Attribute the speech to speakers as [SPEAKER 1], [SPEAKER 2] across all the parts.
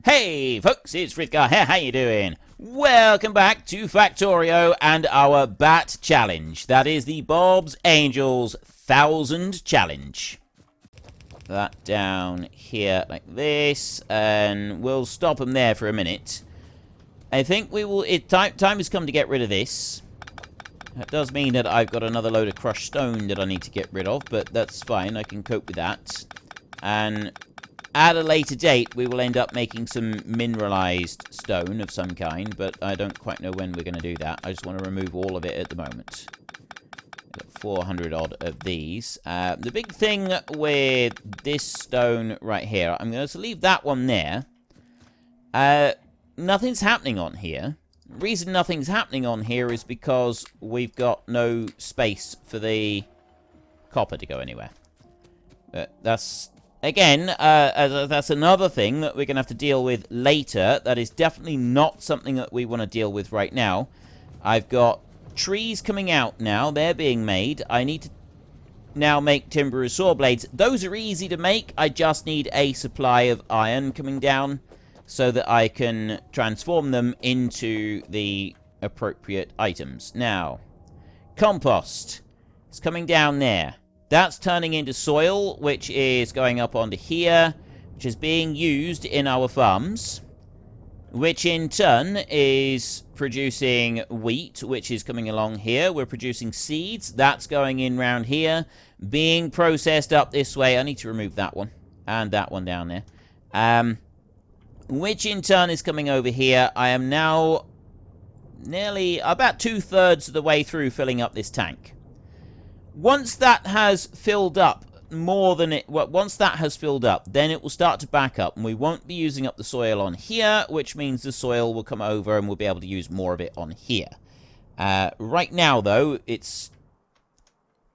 [SPEAKER 1] Hey folks, it's Frithgar here, how you doing? Welcome back to Factorio and our Bat Challenge. That is the Bob's Angels 1000 Challenge. That down here like this, and we'll stop them there for a minute. I think we will, time has come to get rid of this. That does mean that I've got another load of crushed stone that I need to get rid of, but that's fine, I can cope with that. And at a later date, we will end up making some mineralized stone of some kind, but I don't quite know when we're going to do that. I just want to remove all of it at the moment. Got 400 odd of these. The big thing with this stone right here, I'm going to leave that one there. Nothing's happening on here. The reason nothing's happening on here is because we've got no space for the copper to go anywhere. That's... Again, that's another thing that we're going to have to deal with later. That is definitely not something that we want to deal with right now. I've got trees coming out now. They're being made. I need to now make timber as saw blades. Those are easy to make. I just need a supply of iron coming down so that I can transform them into the appropriate items. Now, compost. It's coming down there. That's turning into soil, which is going up onto here, which is being used in our farms, which in turn is producing wheat, which is coming along here. We're producing seeds. That's going in round here, being processed up this way. I need to remove that one and that one down there, which in turn is coming over here. I am now nearly about 2/3 of the way through filling up this tank. Once that has filled up more than it... Well, once that has filled up, then it will start to back up, and we won't be using up the soil on here, which means the soil will come over and we'll be able to use more of it on here. Right now, though, it's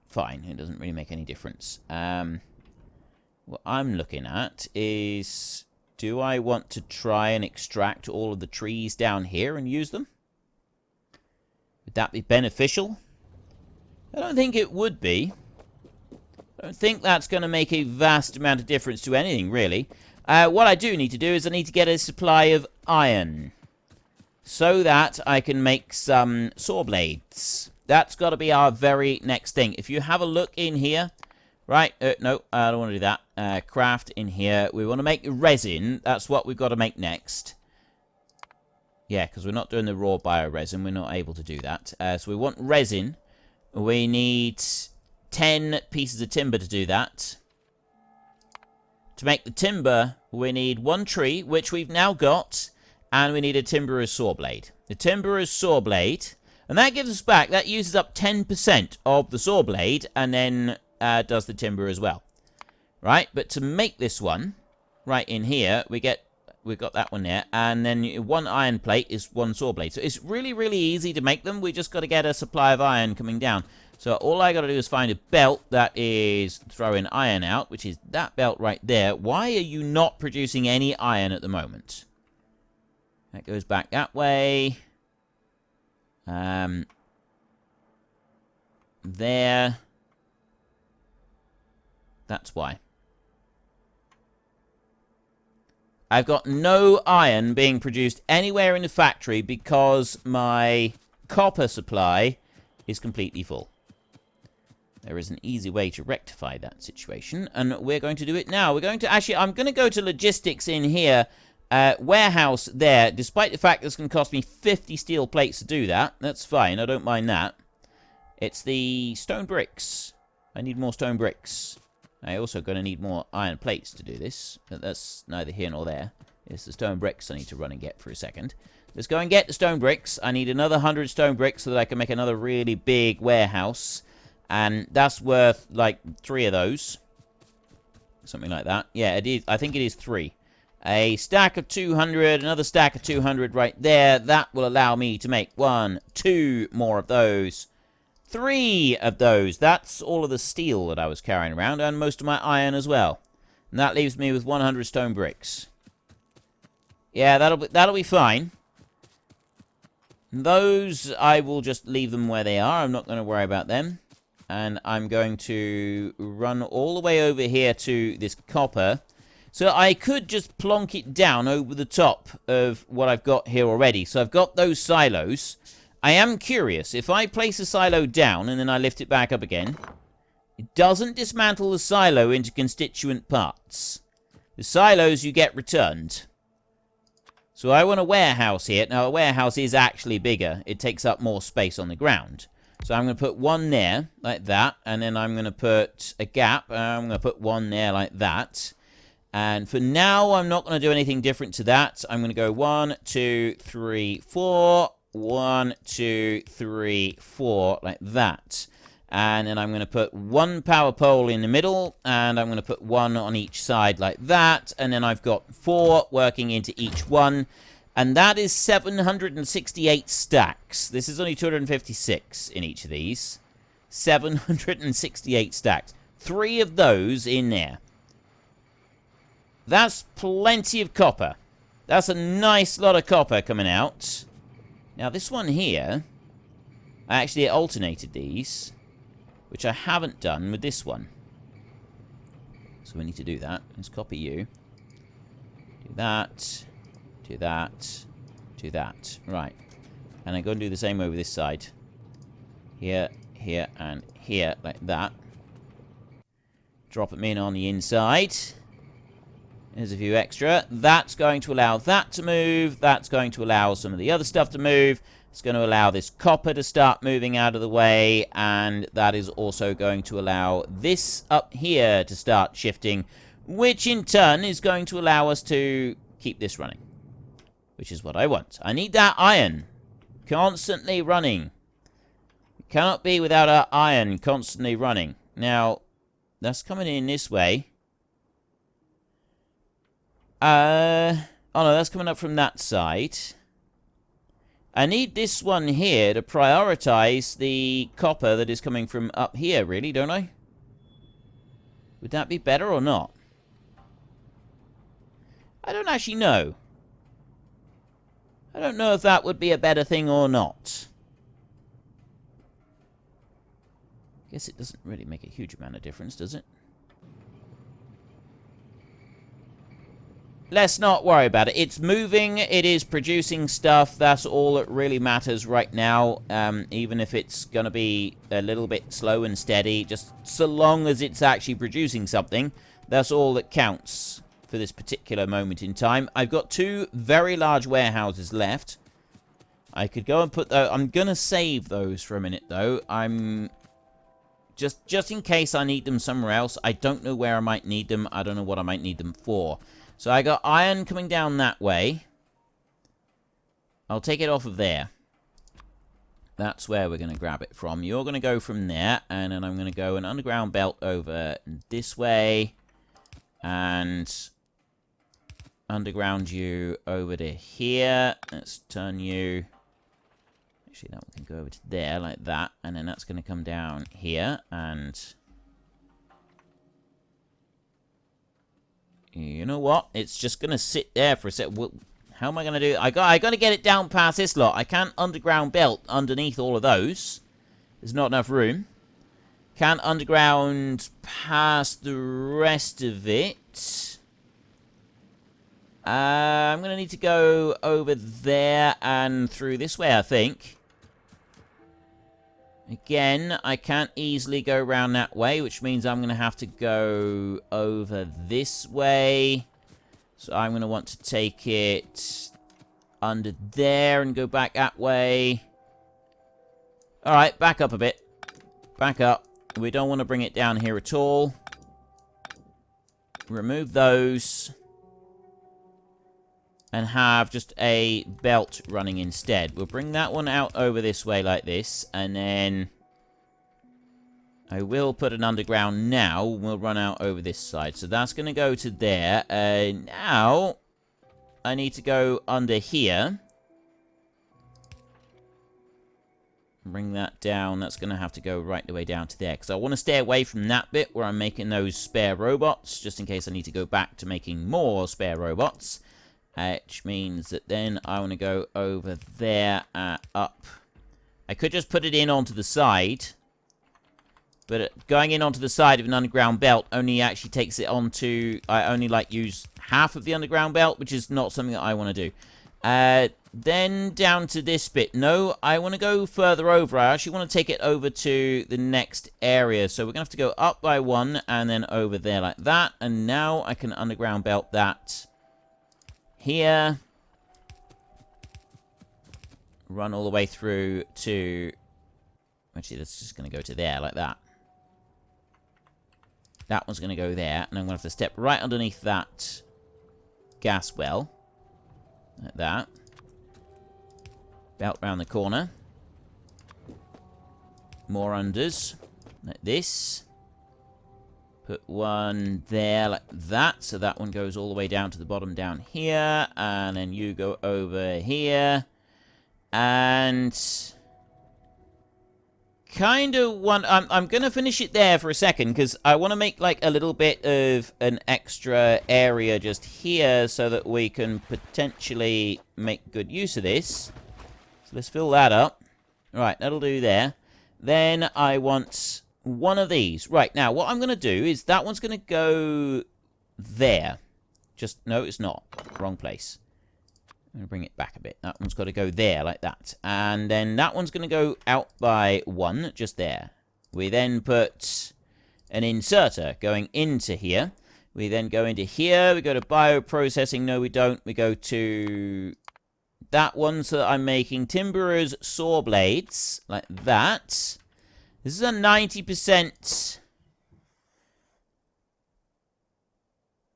[SPEAKER 1] fine. It doesn't really make any difference. What I'm looking at is... Do I want to try and extract all of the trees down here and use them? Would that be beneficial? I don't think it would be. I don't think that's going to make a vast amount of difference to anything, really. What I do need to do is I need to get a supply of iron, so that I can make some saw blades. That's got to be our very next thing. If you have a look in here... Right, no, I don't want to do that. Craft in here. We want to make resin. That's what we've got to make next. Yeah, because we're not doing the raw bio-resin. We're not able to do that. So we want resin. We need 10 pieces of timber to do that. To make the timber, we need 1 tree, which we've now got, and we need a timber as saw blade. The timber as saw blade, and that gives us back, that uses up 10% of the saw blade, and then does the timber as well. Right, but to make this one, right in here, we've got that one there, and then 1 iron plate is 1 saw blade. So it's really, really easy to make them. We just got to get a supply of iron coming down. So all I got to do is find a belt that is throwing iron out, which is that belt right there. Why are you not producing any iron at the moment? That goes back that way. There. That's why. I've got no iron being produced anywhere in the factory because my copper supply is completely full. There is an easy way to rectify that situation, and we're going to do it now. We're going to actually, I'm going to go to logistics in here, warehouse there, despite the fact that it's going to cost me 50 steel plates to do that. That's fine, I don't mind that. It's the stone bricks. I need more stone bricks. I also going to need more iron plates to do this, but that's neither here nor there. It's the stone bricks I need to run and get for a second. Let's go and get the stone bricks. I need another 100 stone bricks so that I can make another really big warehouse. And that's worth, like, 3 of those. Something like that. Yeah, it is. I think it is 3. A stack of 200, another stack of 200 right there. That will allow me to make 1, 2 more of those. 3 of those. That's all of the steel that I was carrying around, and most of my iron as well. And that leaves me with 100 stone bricks. Yeah, that'll be fine. Those, I will just leave them where they are. I'm not going to worry about them. And I'm going to run all the way over here to this copper. So I could just plonk it down over the top of what I've got here already. So I've got those silos. I am curious. If I place a silo down and then I lift it back up again, it doesn't dismantle the silo into constituent parts. The silos you get returned. So I want a warehouse here. Now, a warehouse is actually bigger. It takes up more space on the ground. So I'm going to put one there, like that. And then I'm going to put a gap. And I'm going to put one there, like that. And for now, I'm not going to do anything different to that. I'm going to go 1, 2, 3, 4. 1, 2, 3, 4, like that. And then I'm going to put one power pole in the middle, and I'm going to put one on each side like that. And then I've got 4 working into each one. And that is 768 stacks. This is only 256 in each of these. 768 stacks. 3 of those in there. That's plenty of copper. That's a nice lot of copper coming out. Now, this one here, I actually alternated these, which I haven't done with this one. So we need to do that. Let's copy you. Do that. Do that. Do that. Right. And I'm going to do the same way with this side. Here, here, and here, like that. Drop them in on the inside. There's a few extra. That's going to allow that to move. That's going to allow some of the other stuff to move. It's going to allow this copper to start moving out of the way. And that is also going to allow this up here to start shifting, which in turn is going to allow us to keep this running, which is what I want. I need that iron constantly running. It cannot be without our iron constantly running. Now, that's coming in this way. Oh no, that's coming up from that side. I need this one here to prioritize the copper that is coming from up here, really, don't I? Would that be better or not? I don't actually know. I don't know if that would be a better thing or not. Guess it doesn't really make a huge amount of difference, does it? Let's not worry about it. It's moving. It is producing stuff. That's all that really matters right now. Even if it's going to be a little bit slow and steady. Just so long as it's actually producing something. That's all that counts for this particular moment in time. I've got 2 very large warehouses left. I could go and put those... I'm going to save those for a minute, though. I'm... Just in case I need them somewhere else. I don't know where I might need them. I don't know what I might need them for. So I got iron coming down that way. I'll take it off of there. That's where we're going to grab it from. You're going to go from there. And then I'm going to go an underground belt over this way. And underground you over to here. Let's turn you... Actually, that one can go over to there like that. And then that's going to come down here. And... you know what? It's just going to sit there for a sec. How am I going to do it? I got to get it down past this lot. I can't underground belt underneath all of those. There's not enough room. Can't underground past the rest of it. I'm going to need to go over there and through this way, I think. Again, I can't easily go around that way, which means I'm going to have to go over this way. So I'm going to want to take it under there and go back that way. Alright, back up a bit. Back up. We don't want to bring it down here at all. Remove those. And have just a belt running instead. We'll bring that one out over this way like this. And then I will put an underground now. We'll run out over this side. So that's going to go to there. Now I need to go under here. Bring that down. That's going to have to go right the way down to there. Because I want to stay away from that bit where I'm making those spare robots. Just in case I need to go back to making more spare robots. Which means that then I want to go over there, up. I could just put it in onto the side. But going in onto the side of an underground belt only actually takes it onto... I only, like, use half of the underground belt, which is not something that I want to do. Then down to this bit. No, I want to go further over. I actually want to take it over to the next area. So we're going to have to go up by 1 and then over there like that. And now I can underground belt that here. Run all the way through to... Actually, that's just going to go to there like that. That one's going to go there. And I'm going to have to step right underneath that gas well. Like that. Belt round the corner. More unders. Like this. Put one there like that. So that one goes all the way down to the bottom down here. And then you go over here. And... kind of want... I'm going to finish it there for a second, because I want to make, like, a little bit of an extra area just here so that we can potentially make good use of this. So let's fill that up. Right, that'll do there. Then I want one of these. Right, now, what I'm going to do is that one's going to go there. Just... no, it's not. Wrong place. I'm going to bring it back a bit. That one's got to go there, like that. And then that one's going to go out by 1, just there. We then put an inserter going into here. We then go into here. We go to bioprocessing. No, we don't. We go to that one so that I'm making timberers saw blades, like that. This is a 90%...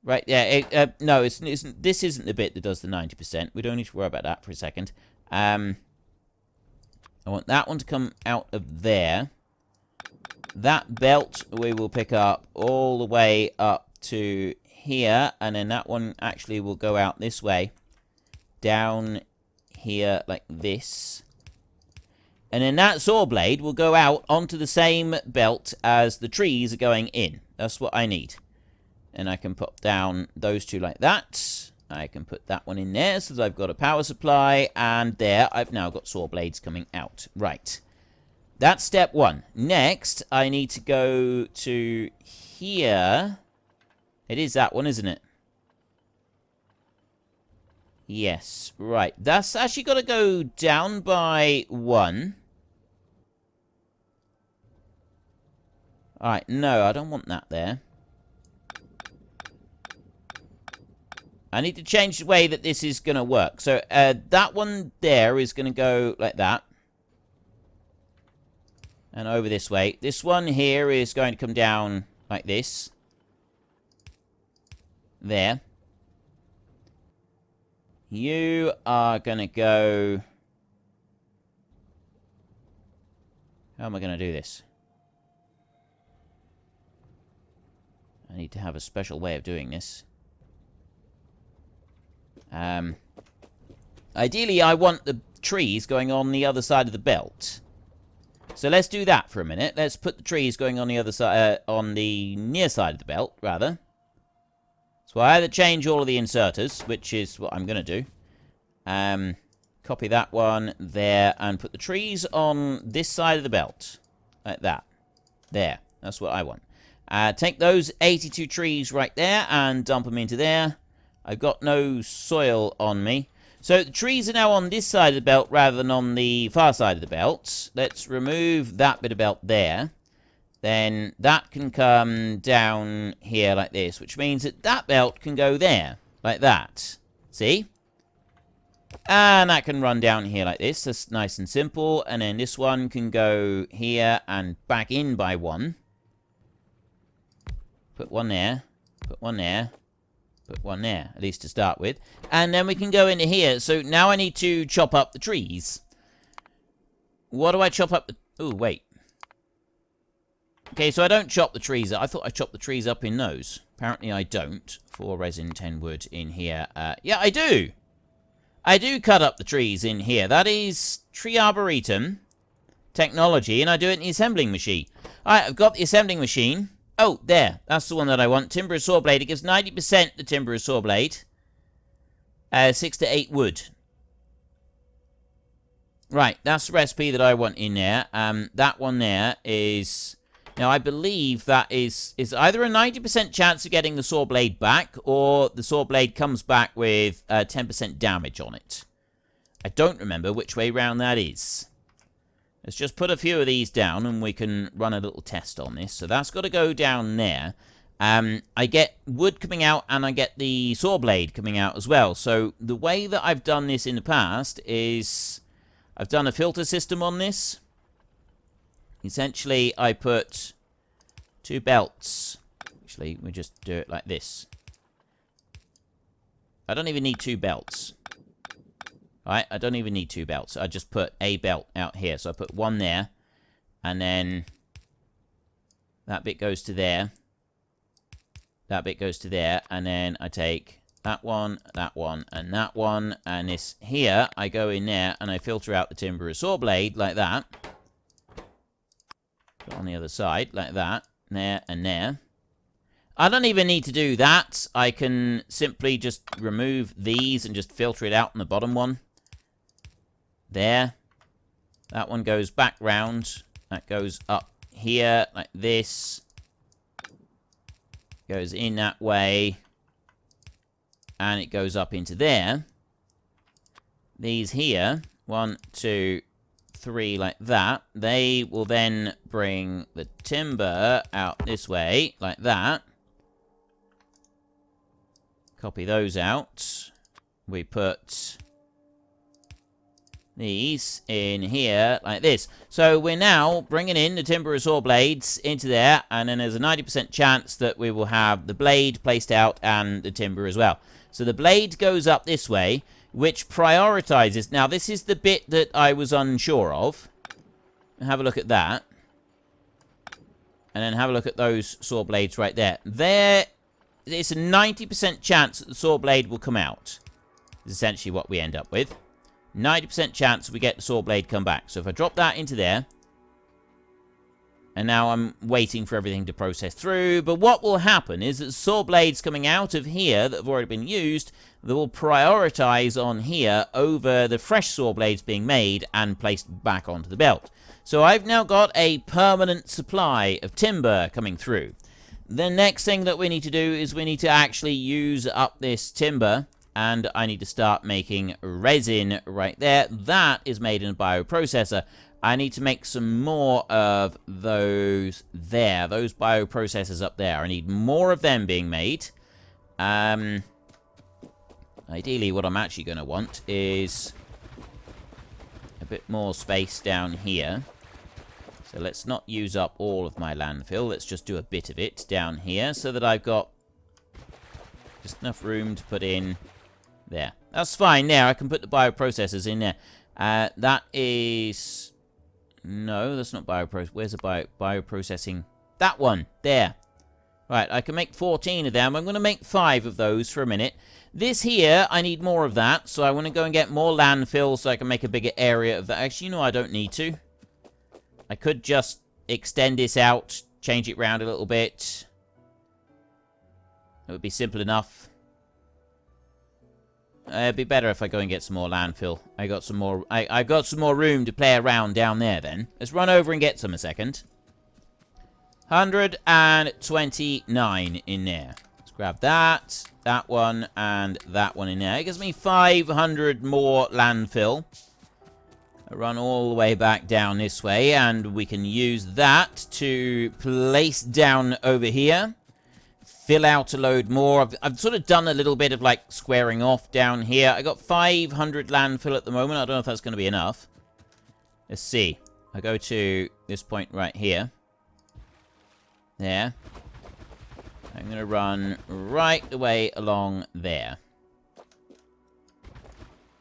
[SPEAKER 1] Right, yeah, no, this isn't the bit that does the 90%. We don't need to worry about that for a second. I want that one to come out of there. That belt we will pick up all the way up to here. And then that one actually will go out this way. Down here like this. And then that saw blade will go out onto the same belt as the trees are going in. That's what I need. And I can put down those two like that. I can put that one in there so that I've got a power supply. And there, I've now got saw blades coming out. Right. That's step 1. Next, I need to go to here. It is that one, isn't it? Yes. Right. That's actually got to go down by 1. Alright, no, I don't want that there. I need to change the way that this is going to work. So, that one there is going to go like that. And over this way. This one here is going to come down like this. There. You are going to go... How am I going to do this? I need to have a special way of doing this. Ideally, I want the trees going on the other side of the belt. So let's do that for a minute. Let's put the trees going on the other side, on the near side of the belt, rather. So I either change all of the inserters, which is what I'm going to do. Copy that one there, and put the trees on this side of the belt. Like that. There. That's what I want. Take those 82 trees right there, and dump them into there. I've got no soil on me. So the trees are now on this side of the belt rather than on the far side of the belt. Let's remove that bit of belt there. Then that can come down here like this, which means that that belt can go there, like that. See? And that can run down here like this. That's nice and simple. And then this one can go here and back in by 1. Put one there. Put one there. Put one there, at least to start with. And then we can go into here. So now I need to chop up the trees. What do I chop up? Oh, wait. Okay, so I don't chop the trees up. I thought I chopped the trees up in those. Apparently I don't. 4 resin, 10 wood in here. Yeah, I do. I do cut up the trees in here. That is tree arboretum technology, and I do it in the assembling machine. Alright, I've got the assembling machine. Oh, there. That's the one that I want. Timber saw blade. It gives 90% the timber saw blade. 6 to 8 wood. Right, that's the recipe that I want in there. That one there is Now, I believe that is either a 90% chance of getting the saw blade back, or the saw blade comes back with 10% damage on it. I don't remember which way round that is. Let's just put a few of these down, and we can run a little test on this. So that's got to go down there. I get wood coming out, and I get the saw blade coming out as well. So the way that I've done this in the past is I've done a filter system on this. Essentially, I put 2 belts. Actually, we just do it like this. I don't even need 2 belts. Right? I don't even need 2 belts. I just put a belt out here. So I put 1 there. And then that bit goes to there. That bit goes to there. And then I take that one, and that one. And this here, I go in there and I filter out the timber of saw blade like that. On the other side, like that. There and there. I don't even need to do that. I can simply just remove these and just filter it out on the bottom one. There. That one goes back round. That goes up here like this. Goes in that way. And it goes up into there. These here. 1, 2, 3 like that. They will then bring the timber out this way like that. Copy those out. We put these in here like this. So we're now bringing in the timber of saw blades into there, and then there's a 90% chance that we will have the blade placed out and the timber as well. So the blade goes up this way, which prioritizes. Now, this is the bit that I was unsure of. Have a look at that. And then have a look at those saw blades right there. It's a 90% chance that the saw blade will come out. Is essentially what we end up with. 90% chance we get the saw blade come back. So if I drop that into there. And now I'm waiting for everything to process through. But what will happen is that the saw blades coming out of here that have already been used, they will prioritize on here over the fresh saw blades being made and placed back onto the belt. So I've now got a permanent supply of timber coming through. The next thing that we need to do is we need to actually use up this timber, and I need to start making resin right there. That is made in a bioprocessor. I need to make some more of those there, those bioprocessors up there. I need more of them being made. Ideally, what I'm actually going to want is a bit more space down here. So let's not use up all of my landfill. Let's just do a bit of it down here so that I've got just enough room to put in there. That's fine there. I can put the bioprocessors in there. That is... No, that's not bioprocessing. Where's the bioprocessing? That one. There. Right, I can make 14 of them. I'm going to make 5 of those for a minute. This here, I need more of that. So I want to go and get more landfill so I can make a bigger area of that. Actually, you know, I don't need to. I could just extend this out, change it around a little bit. It would be simple enough. It'd be better if I go and get some more landfill. I got some more. I've got some more room to play around down there. Then let's run over and get some a second. 129 in there. Let's grab that one, and that one in there. It gives me 500 more landfill. I run all the way back down this way, and we can use that to place down over here. Fill out a load more. I've sort of done a little bit of, like, squaring off down here. I got 500 landfill at the moment. I don't know if that's going to be enough. Let's see. I go to this point right here. There. I'm going to run right the way along there.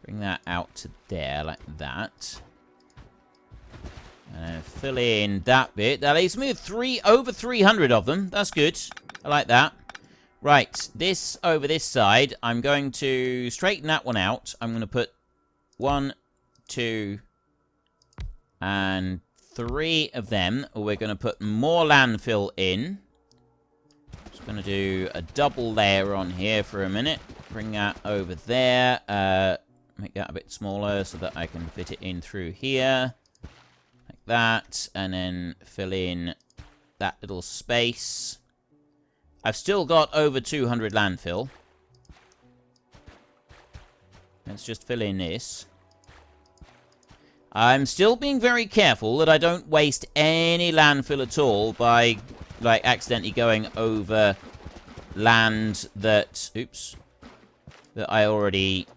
[SPEAKER 1] Bring that out to there, like that. And fill in that bit. That leaves me with over 300 of them. That's good. I like that. Right, this over this side, I'm going to straighten that one out. I'm going to put 1, 2, and 3 of them. We're going to put more landfill in. Just going to do a double layer on here for a minute. Bring that over there. Make that a bit smaller so that I can fit it in through here. Like that. And then fill in that little space. I've still got over 200 landfill. Let's just fill in this. I'm still being very careful that I don't waste any landfill at all by, like, accidentally going over land that... Oops. That I already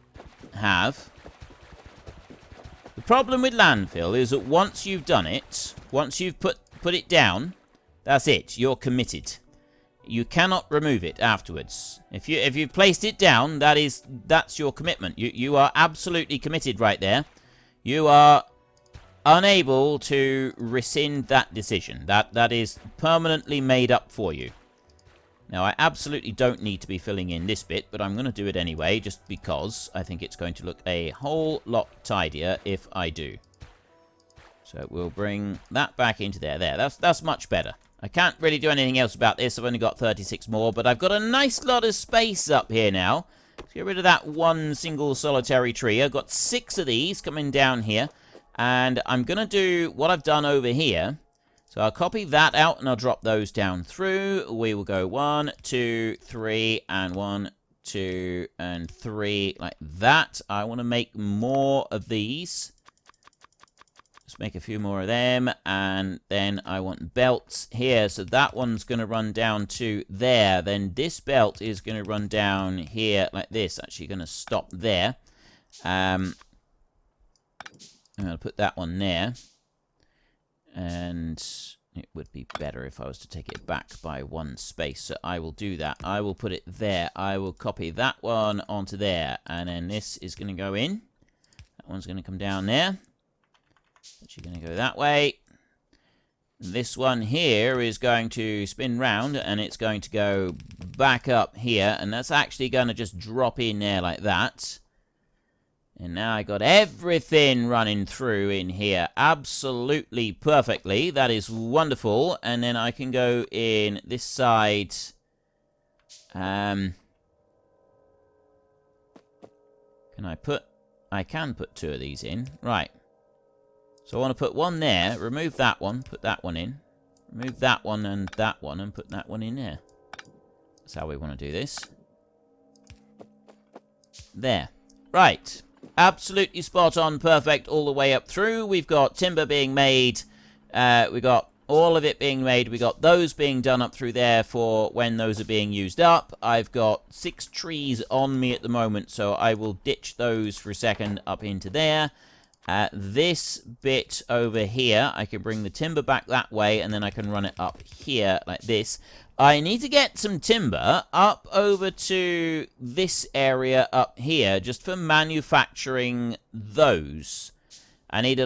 [SPEAKER 1] have. The problem with landfill is that once you've done it, once you've put it down, that's it. You're committed. You cannot remove it afterwards. If you've placed it down, that's your commitment. You are absolutely committed right there. You are unable to rescind that decision. That is permanently made up for you. Now, I absolutely don't need to be filling in this bit, but I'm going to do it anyway, just because I think it's going to look a whole lot tidier if I do. So we'll bring that back into there. There, that's much better. I can't really do anything else about this. I've only got 36 more, but I've got a nice lot of space up here now. Let's get rid of that one single solitary tree. I've got 6 of these coming down here. And I'm going to do what I've done over here. So I'll copy that out and I'll drop those down through. We will go 1, 2, 3, and 1, 2, and 3, like that. I want to make more of these. Just make a few more of them. And then I want belts here. So that one's going to run down to there. Then this belt is going to run down here like this. Actually going to stop there. I'm going to put that one there. And it would be better if I was to take it back by 1 space. So I will do that. I will put it there. I will copy that one onto there. And then this is going to go in. That one's going to come down there. Actually going to go that way. This one here is going to spin round. And it's going to go back up here. And that's actually going to just drop in there like that. And now I got everything running through in here absolutely perfectly. That is wonderful. And then I can go in this side. Can I put... I can put 2 of these in. Right. So I want to put one there. Remove that one. Put that one in. Remove that one and put that one in there. That's how we want to do this. There. Right. Absolutely spot on, perfect all the way up through. We've got timber being made. We've got all of it being made. We've got those being done up through there for when those are being used up. I've got 6 trees on me at the moment, so I will ditch those for a second up into there. This bit over here, I can bring the timber back that way, and then I can run it up here like this. I need to get some timber up over to this area up here, just for manufacturing those. I need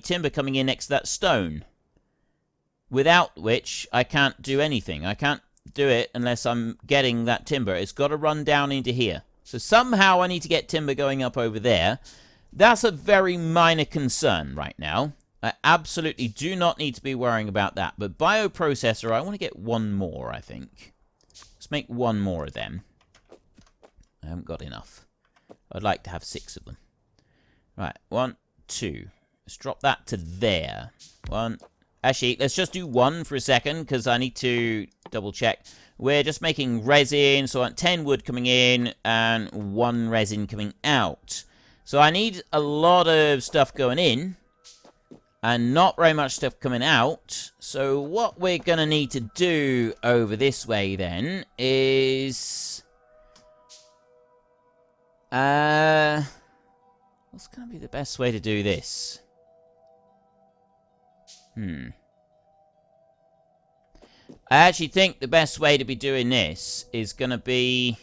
[SPEAKER 1] timber coming in next to that stone. Without which, I can't do anything. I can't do it unless I'm getting that timber. It's got to run down into here. So somehow I need to get timber going up over there. That's a very minor concern right now. I absolutely do not need to be worrying about that. But bioprocessor, I want to get 1 more, I think. Let's make 1 more of them. I haven't got enough. I'd like to have 6 of them. Right, 1, 2. Let's drop that to there. 1. Actually, let's just do 1 for a second, because I need to double check. We're just making resin, so I want 10 wood coming in, and 1 resin coming out. So I need a lot of stuff going in. And not very much stuff coming out. So what we're going to need to do over this way then is... what's going to be the best way to do this? I actually think the best way to be doing this is going to be...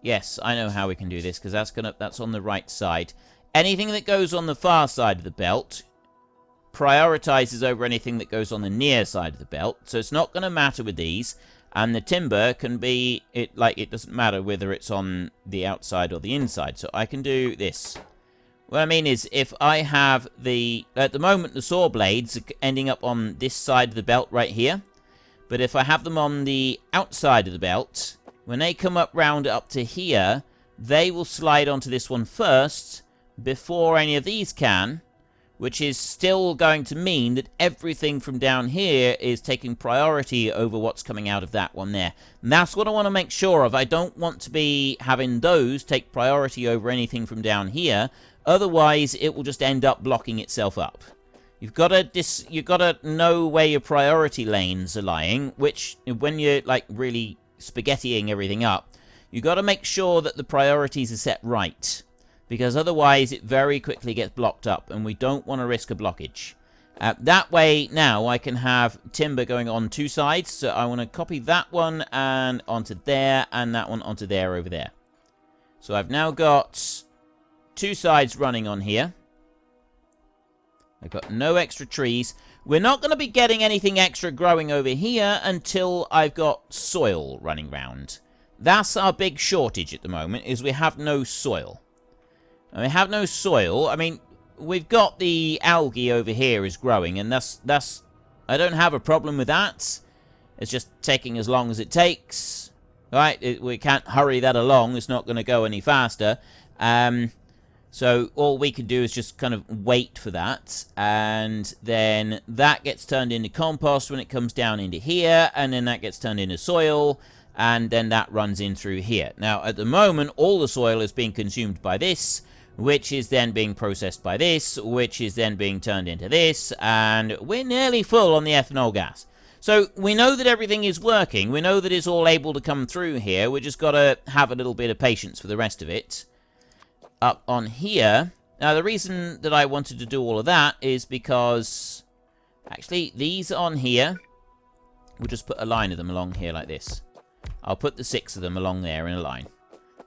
[SPEAKER 1] Yes, I know how we can do this, because that's on the right side. Anything that goes on the far side of the belt prioritizes over anything that goes on the near side of the belt. So it's not going to matter with these. And the timber can be... It doesn't matter whether it's on the outside or the inside. So I can do this. What I mean is, if I have the... At the moment, the saw blades are ending up on this side of the belt right here. But if I have them on the outside of the belt, when they come up round up to here, they will slide onto this one first... before any of these can, which is still going to mean that everything from down here is taking priority over what's coming out of that one there. And that's what I want to make sure of. I don't want to be having those take priority over anything from down here. Otherwise, it will just end up blocking itself up. You've got to know where your priority lanes are lying, which, when you're, like, really spaghettiing everything up, you've got to make sure that the priorities are set right. Because otherwise it very quickly gets blocked up, and we don't want to risk a blockage. That way, now, I can have timber going on 2 sides, so I want to copy that one and onto there, and that one onto there over there. So I've now got 2 sides running on here. I've got no extra trees. We're not going to be getting anything extra growing over here until I've got soil running round. That's our big shortage at the moment, is we have no soil. And we have no soil. I mean, we've got the algae over here is growing, and that's I don't have a problem with that. It's just taking as long as it takes. Right? We can't hurry that along. It's not going to go any faster. So all we can do is just kind of wait for that, and then that gets turned into compost when it comes down into here, and then that gets turned into soil, and then that runs in through here. Now, at the moment, all the soil is being consumed by this, which is then being processed by this, which is then being turned into this, and we're nearly full on the ethanol gas. So we know that everything is working. We know that it's all able to come through here. We just got to have a little bit of patience for the rest of it. Up on here. Now, the reason that I wanted to do all of that is because, actually, these on here, we'll just put a line of them along here like this. I'll put the 6 of them along there in a line,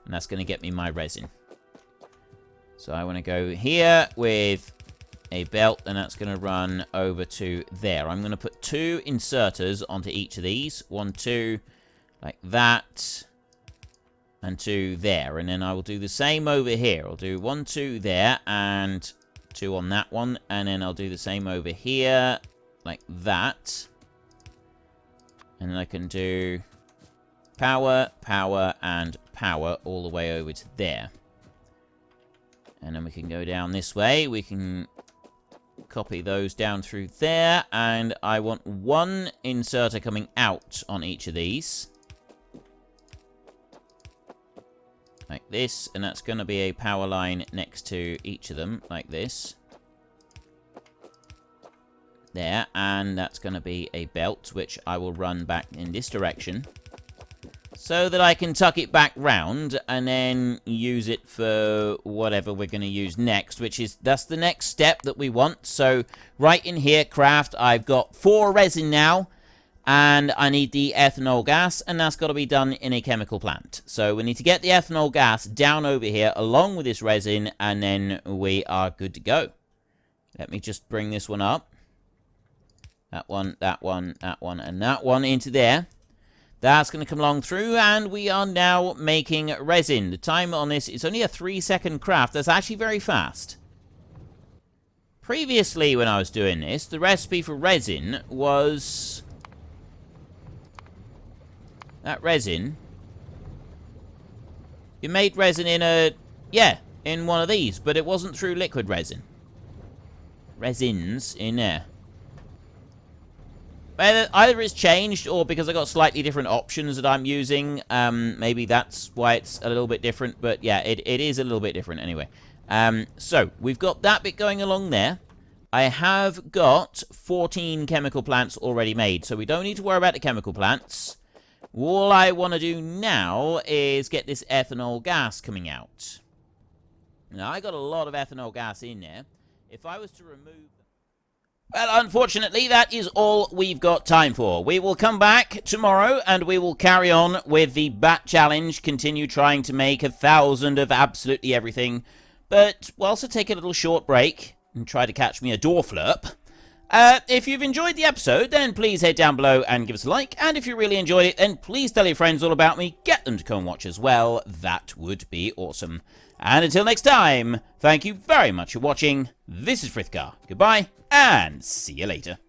[SPEAKER 1] and that's going to get me my resin. So I want to go here with a belt, and that's going to run over to there. I'm going to put 2 inserters onto each of these. 1, 2, like that. And 2 there, and then I will do the same over here. I'll do 1, 2 there, and 2 on that one, and then I'll do the same over here, like that. And then I can do power, power, and power all the way over to there. And then we can go down this way. We can copy those down through there, and I want 1 inserter coming out on each of these. Like this, and that's going to be a power line next to each of them, like this. There, and that's going to be a belt, which I will run back in this direction, so that I can tuck it back round, and then use it for whatever we're going to use next, which is, that's the next step that we want. So, right in here, craft, I've got 4 resin now, and I need the ethanol gas, and that's got to be done in a chemical plant. So we need to get the ethanol gas down over here along with this resin, and then we are good to go. Let me just bring this one up. That one, that one, that one, and that one into there. That's going to come along through, and we are now making resin. The time on this is only a 3-second craft. That's actually very fast. Previously, when I was doing this, the recipe for resin was... that resin, you made resin in a, in one of these, but it wasn't through liquid resin. Resins in there. Either it's changed, or because I got slightly different options that I'm using, maybe that's why it's a little bit different, but yeah, it is a little bit different anyway. So, we've got that bit going along there. I have got 14 chemical plants already made, so we don't need to worry about the chemical plants. All I want to do now is get this ethanol gas coming out. Now, I got a lot of ethanol gas in there. If I was to remove... well, unfortunately, that is all we've got time for. We will come back tomorrow, and we will carry on with the bat challenge, continue trying to make 1,000 of absolutely everything. But we'll also take a little short break and try to catch me a door flurp. If you've enjoyed the episode, then please head down below and give us a like. And if you really enjoyed it, then please tell your friends all about me. Get them to come watch as well. That would be awesome. And until next time, thank you very much for watching. This is Frithgar. Goodbye, and see you later.